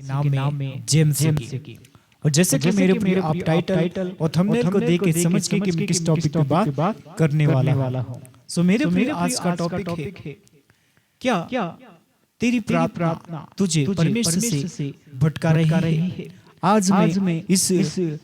नाम है जेम्स की। और जैसे कि मेरे प्रिय आप टाइटल और थंबनेल को देख के समझ के कि मैं किस टॉपिक पे बात करने वाला हूँ। सो मेरे प्रिय आज का टॉपिक है क्या तेरी प्रार्थना तुझे परमेश्वर से भटका रही है। आज मैं इस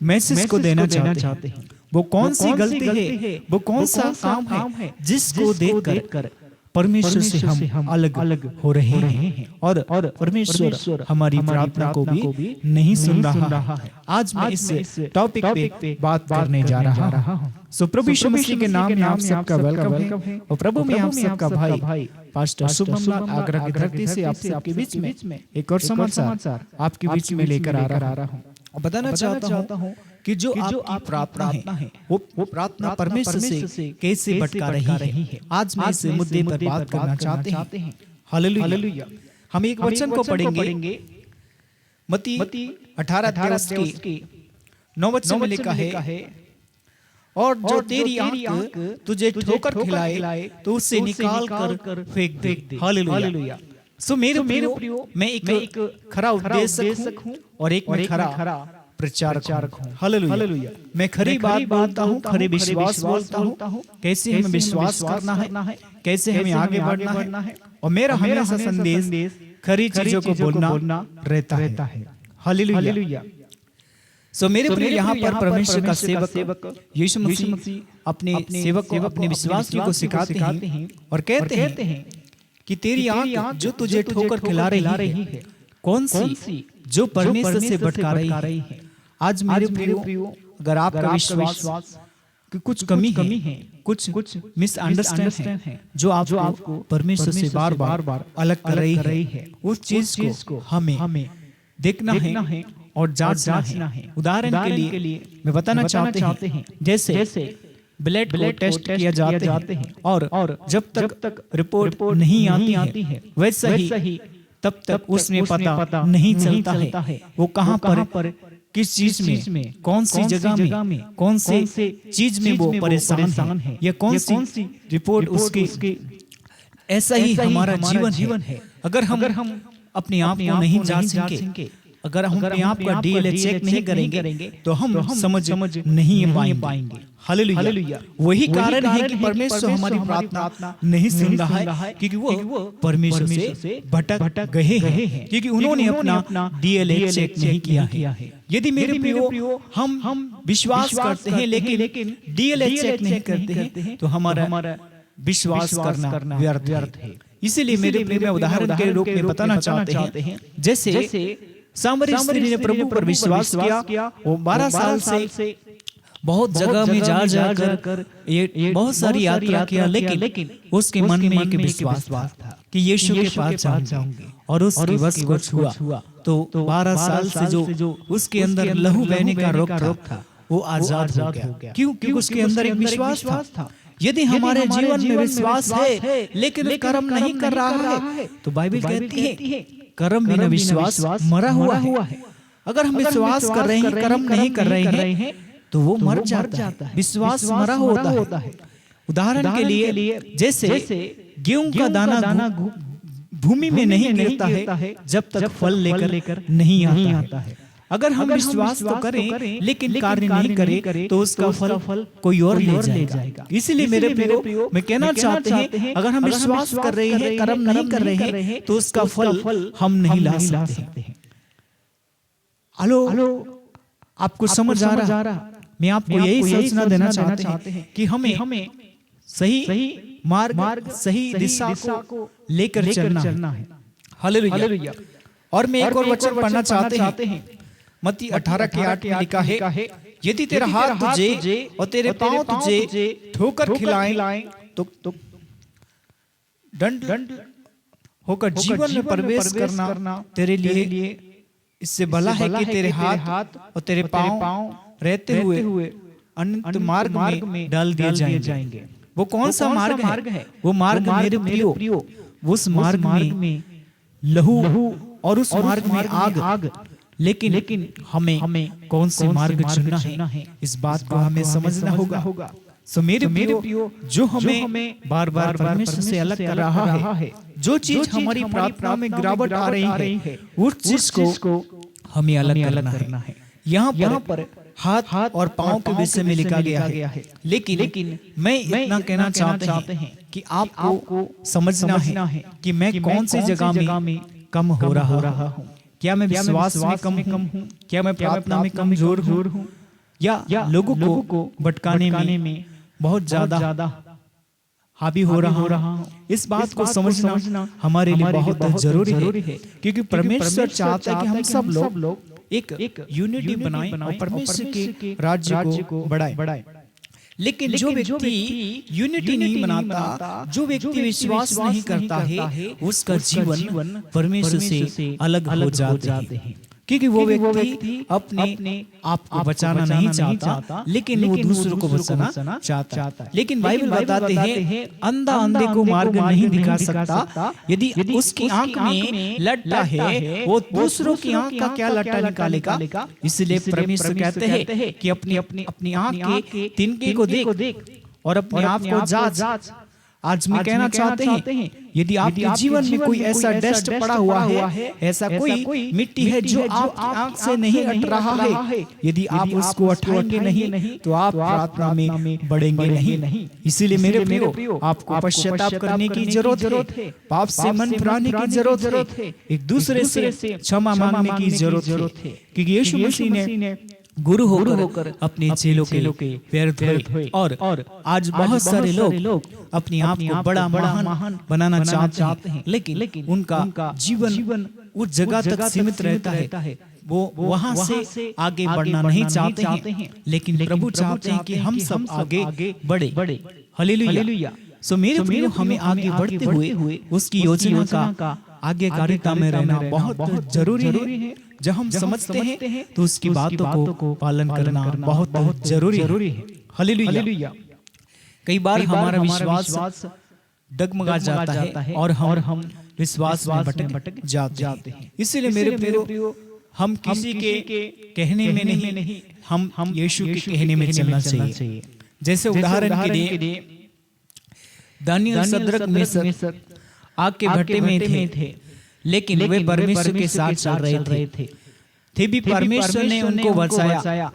मैसेज को देना चाहते हैं। वो कौन सी गलती है, वो कौन सा काम है जिसको देखकर परमेश्वर से हम अलग हो रहे हैं और परमेश्वर हमारी प्रार्थना को भी नहीं सुन रहा है। आज मैं इस टॉपिक पे बात करने जा रहा हूँ। सो प्रभु यीशु मसीह के नाम में आप सबका वेलकम है और प्रभु में आप सबका भाई पास्टर शुभम लाल आगरा की धरती से आप सबके बीच में एक और समाचार आपके बीच में लेकर आ रहा हूँ। बताना चाहता हूँ कि जो आपकी प्रार्थना है वो प्रार्थना परमेश्वर से कैसे भटका रही है। आज मैं इस मुद्दे पर बात करना चाहते हैं। हालेलुया। हम एक वचन को पढ़ेंगे मत्ती 18 के 9 वचन में लिखा है, और जो तेरी आंख तुझे ठोकर खिलाए तो उसे निकाल कर फेंक दे। हालेलुया। सो मेरे प्रियो, मैं एक खरा उपदेशक हूँ और एक मैं खरा प्रचारक हूँ। हालेलुया। मैं खरी बात बोलता हूँ, खरे विश्वास बोलता हूँ, कैसे हमें विश्वास करना है, कैसे हमें आगे बढ़ना है, और मेरा हमेशा संदेश खरी चीजों को बोलना रहता है। हालेलुया। सो मेरे प्रिय, यहाँ पर परमेश्वर का सेवक यीशु मसीह अपने सेवक को, अपने विश्वासी को सिखाते हैं और कहते हैं कि तेरी आंख जो तुझे ठोकर खिला रही है कौन सी, जो परमेश्वर से भटका रही है। आज मेरे प्रियो, अगर आपका विश्वास कि कुछ कमी है, कुछ मिसअंडरस्टैंड है जो आपको परमेश्वर से बार बार अलग कर रही है, उस चीज को हमें देखना है और जांचना है। उदाहरण के लिए मैं बताना चाहते हैं, जैसे ब्लड को टेस्ट किया जाते हैं और जब तक रिपोर्ट नहीं आती है वैसा ही तब तक उसमें पता नहीं चलता है वो कहाँ पर, किस चीज में, कौन सी जगह में, कौन से चीज में वो परेशान है, या कौन सी रिपोर्ट उसकी। ऐसा ही हमारा जीवन है। अगर हम अपने आप को नहीं जांचेंगे, अगर हम अपने आप का डीएनए चेक नहीं करेंगे तो हम समझ नहीं पाएंगे। हालेलुया। वही कारण है कि परमेश्वर हमारी प्रार्थना नहीं सुन रहा है, क्योंकि वो परमेश्वर से भटक गए हैं, क्योंकि उन्होंने अपना डीएनए चेक नहीं किया है। यदि मेरे प्रियो हम विश्वास करते हैं लेकिन डीएनए चेक नहीं करते हैं तो हमारा विश्वास करना व्यर्थ है। इसीलिए मेरे प्रिय, उदाहरण के रूप में बताना चाहते हैं, जैसे सामरी स्त्री ने प्रभु पर विश्वास किया। वो 12 साल से बहुत जगह में जा कर ये बहुत सारी यात्रा किया, लेकिन उसके मन में एक विश्वास था कि यीशु के पास जाऊंगी, और उसकी वश को छुआ तो 12 साल से जो उसके अंदर लहू बहने का रोग था वो आजाद हो गया। क्योंकि उसके अंदर एक विश्वास था। यदि हमारे जीवन में विश्वास है लेकिन कर्म नहीं कर रहा है तो बाइबल कहती है कर्म बिना विश्वास मरा हुआ है। अगर हम विश्वास कर रहे हैं, कर्म नहीं कर रहे हैं तो वो मर जाता है। विश्वास मरा होता है। उदाहरण के लिए जैसे गेहूं का दाना भूमि में नहीं गिरता है जब तक फल लेकर नहीं आता है। अगर हम विश्वास तो करें लेकिन कार्य नहीं करें तो उसका फल कोई और ले जाएगा। इसलिए मेरे प्रियो, मैं कहना चाहते हैं, अगर हम विश्वास कर रहे हैं, कर्म नहीं कर रहे हैं तो उसका फल हम नहीं ला सकते हैं। हेलो, आपको समझ आ रहा? मैं आपको यही सूचना देना चाहते हैं कि हमें सही मार्ग, सही दिशा को लेकर चलना है। हालेलुया। और मैं एक और वचन पढ़ना चाहते हैं। मत्ती 18 के 8 में लिखा है, यदि तेरा हाथ तुझे और तेरे पांव तुझे ठोकर खिलाएं तो दंड होकर जीवन में प्रवेश करना तेरे लिए इससे भला है कि तेरे हाथ और तेरे पांव रहते हुए अनंत मार्ग में डाल दिए जाएंगे। वो कौन सा मार्ग है? वो मार्ग मेरे प्रियो, उस मार्ग में लहू और उस मार्ग में आग। लेकिन हमें कौन से मार्ग चुनना है, इस बात को हमें समझना होगा। सो मेरे प्रियो, जो हमें बार बार परमेश्वर से अलग कर रहा है, जो चीज हमारी प्रार्थना में गिरावट आ रही है उस चीज को हमें अलग करना है। यहाँ पर हाथ और पाँव के विषय में लिखा गया है, लेकिन मैं इतना कहना चाहते हैं कि आपको समझना है कि मैं कौन सी जगह में कम हो रहा हूँ। क्या मैं विश्वास में कम हूँ? क्या मैं प्रार्थना में कमजोर हूँ? या लोगों को भटकाने में बहुत ज्यादा हावी हो रहा हूँ? इस बात को समझना हमारे लिए बहुत जरूरी है, क्योंकि परमेश्वर चाहता है कि हम सब लोग एक यूनिटी बनाएं और परमेश्वर के राज्य को बढ़ाएं। लेकिन जो व्यक्ति यूनिटी नहीं बनाता, जो व्यक्ति विश्वास नहीं करता है, उसका जीवन परमेश्वर से अलग हो जाते हैं, क्योंकि वो व्यक्ति अपने आप को बचाना नहीं चाहता, लेकिन वो दूसरों को बचाना चाहता है। लेकिन बाइबल बताते हैं अंधा अंधे को मार्ग नहीं दिखा सकता। यदि उसकी आंख में लट्टा है, वो दूसरों की आंख का क्या लट्टा निकालेगा? इसलिए परमेश्वर कहते हैं कि अपनी आंख के तिनके को देख और अपने आप को जांच। आज मैं कहना चाहते हैं, यदि आपके जीवन में कोई ऐसा डस्ट पड़ा हुआ है, ऐसा कोई मिट्टी है जो आपकी आंख से नहीं हट रहा है, यदि आप उसको हटाएंगे नहीं तो आप प्रार्थना में बढ़ेंगे नहीं। इसीलिए मेरे प्रियो, आपको पश्चाताप करने की जरूरत है, पाप से मन फिराने की जरूरत है, एक दूसरे से क्षमा मांगने की जरूरत है, क्योंकि यीशु मसीह ने गुरु होकर अपने चेलों के पैर धोए। और आज बहुत सारे लोग अपने आप को बड़ा महान बनाना चाहते हैं, लेकिन उनका जीवन उस जगह तक सीमित रहता है, वो वहां से आगे बढ़ना नहीं चाहते हैं। लेकिन प्रभु चाहते हैं कि हम सब आगे बढ़े। हालेलुया। सो मेरे प्रियो, हमें आगे बढ़ते हुए उसकी योजना का आज्ञाकारिता में रहना बहुत जरूरी है। जब हम समझते हैं तो उसकी बातों को पालन करना बहुत जरूरी है। हालेलुया। कई बार हमारा विश्वास डगमगा जाता है और हम विश्वास में भटक जाते हैं। इसलिए मेरे प्रियो, हम किसी के कहने में नहीं, हम यीशु के कहने में चलना चाहिए। जैसे उदाहरण के लिए दानियल, सद्रक, मेशक आग के भट्टे में थे, लेकिन वे परमेश्वर के साथ चल रहे थे भी परमेश्वर ने उनको बचाया।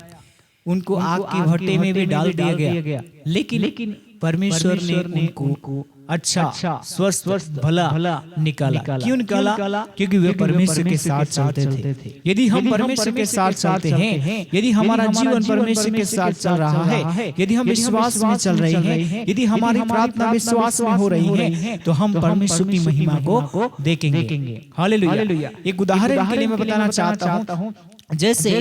उनको आग के भट्टे में भी डाल दिया गया, लेकिन परमेश्वर ने उनको अच्छा स्वस्थ भला निकाला। क्यों निकाला? क्योंकि वे परमेश्वर के साथ चलते थे। यदि हम परमेश्वर के साथ चलते हैं, यदि हमारा जीवन परमेश्वर के साथ चल रहा है, यदि हम विश्वास में चल रहे हैं, यदि हमारी प्रार्थना विश्वास में हो रही है, तो हम परमेश्वर की महिमा को देखेंगे। हालेलुया। एक उदाहरण के लिए मैं बताना चाहता हूँ, जैसे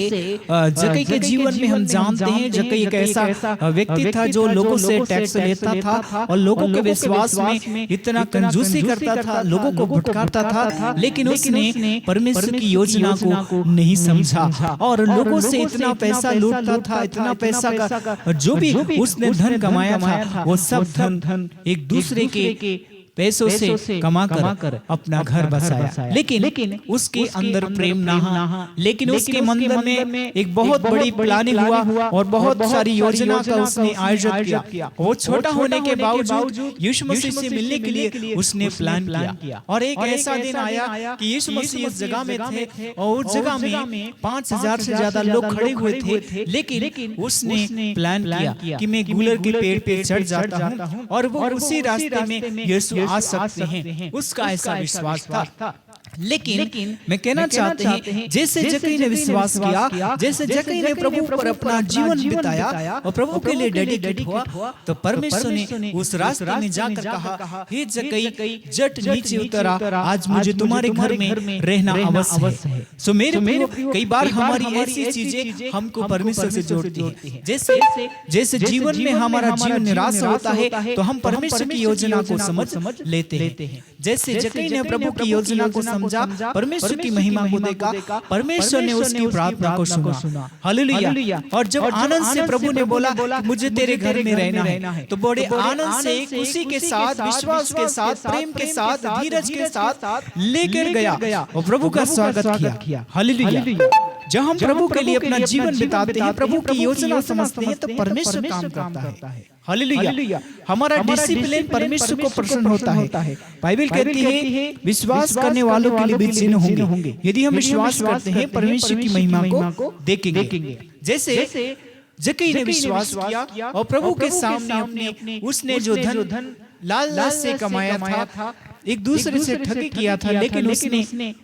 जक्कई के जीवन में हम जानते हैं, जक्कई एक ऐसा व्यक्ति था जो लोगों से टैक्स लेता था और लोगों के विश्वास में इतना कंजूसी करता था, लोगों को भटकाता था, लेकिन उसने परमेश्वर की योजना को नहीं समझा और लोगों से इतना पैसा लूटता था, इतना पैसा का जो भी उसने धन कमाया था, वो सब धन एक दूसरे के पैसों से कमाकर अपना घर बसाया। लेकिन उसके अंदर प्रेम ना, लेकिन उसके मन में एक बहुत बड़ी प्लानिंग हुआ और बहुत सारी योजना का उसने आयोजन किया। वो छोटा होने के बावजूद यीशु मसीह से मिलने के लिए उसने प्लान किया। और एक ऐसा दिन आया कि यीशु मसीह इस जगह में थे और उस जगह में 5000 से ज्यादा लोग खड़े हुए थे, लेकिन उसने प्लान किया कि मैं गूलर के पेड़ पे चढ़ जाता हूँ और वो उसी रास्ते में यीशु आ सकते हैं। उसका ऐसा विश्वास था। लेकिन मैं कहना चाहते हैं, जैसे जक्कई ने विश्वास किया, जैसे जक्कई ने प्रभु पर अपना जीवन बिताया और प्रभु के लिए डेडिकेट हुआ, तो परमेश्वर ने उस रास्ते में जाकर कहा, हे जक्कई, जट नीचे उतरा, आज मुझे तुम्हारे घर में रहना अवश्य है। सो मेरे प्रियो, कई बार हमारी ऐसी चीजें हमको परमेश्वर से जोड़ती हैं। जैसे जीवन में हमारा जीवन निराश होता है तो हम परमेश्वर की योजना को समझ लेते हैं। जैसे जक्कई ने प्रभु की योजना को समझा, परमेश्वर की महिमा को देखा, परमेश्वर ने उसकी प्रार्थना को सुना। हालेलुया। और जब आनंद से प्रभु ने बोला मुझे तेरे घर में रहना है, तो बड़े आनंद से, खुशी के साथ, विश्वास के साथ, प्रेम के साथ, धीरज के साथ लेकर गया और प्रभु का स्वागत किया। हालेलुया। जब हम प्रभु के लिए अपना जीवन बिताते हैं, प्रभु की योजना समझते हैं, तो परमेश्वर काम करता है। हालेलुया। हमारा डिसिप्लिन परमेश्वर को प्रसन्न होता है। बाइबल कहती है विश्वास करने वालों के लिए भी चिन्ह होंगे। यदि हम विश्वास करते हैं, परमेश्वर की महिमा को देखेंगे। जैसे जक्कई ने विश्वास किया और प्रभु के सामने अपने उसने जो धन लालच से कमाया था, एक दूसरे से ठगी किया था, लेकिन उसने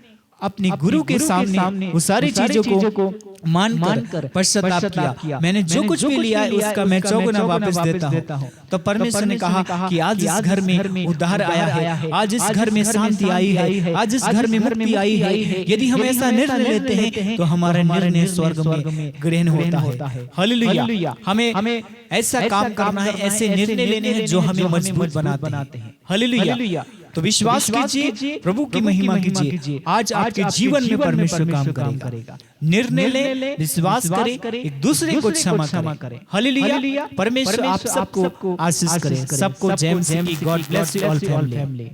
अपने गुरु के सामने वो सारी चीजों को मानकर पश्चाताप किया। मैंने जो कुछ भी लिया है उसका मैं चौगुना वापस देता हूँ। तो परमेश्वर ने कहा कि आज इस घर में उद्धार आया है, आज इस घर में शांति आई है, आज इस घर में मुक्ति आई है। यदि हम ऐसा निर्णय लेते हैं तो हमारा निर्णय स्वर्ग में ग्रहण होता है। हालेलुया। हमें ऐसा काम करना है, ऐसे निर्णय लेने हैं जो हमें मजबूत बनाते हैं। हालेलुया। तो विश्वास कीजिए, प्रभु की महिमा कीजिए। आज आपके जीवन में परमेश्वर काम करेगा। निर्णय ले, विश्वास करें, एक दूसरे को क्षमा करें। हालेलुया। परमेश्वर आप सबको आशीष करे। सबको जेम्स की God bless you all family.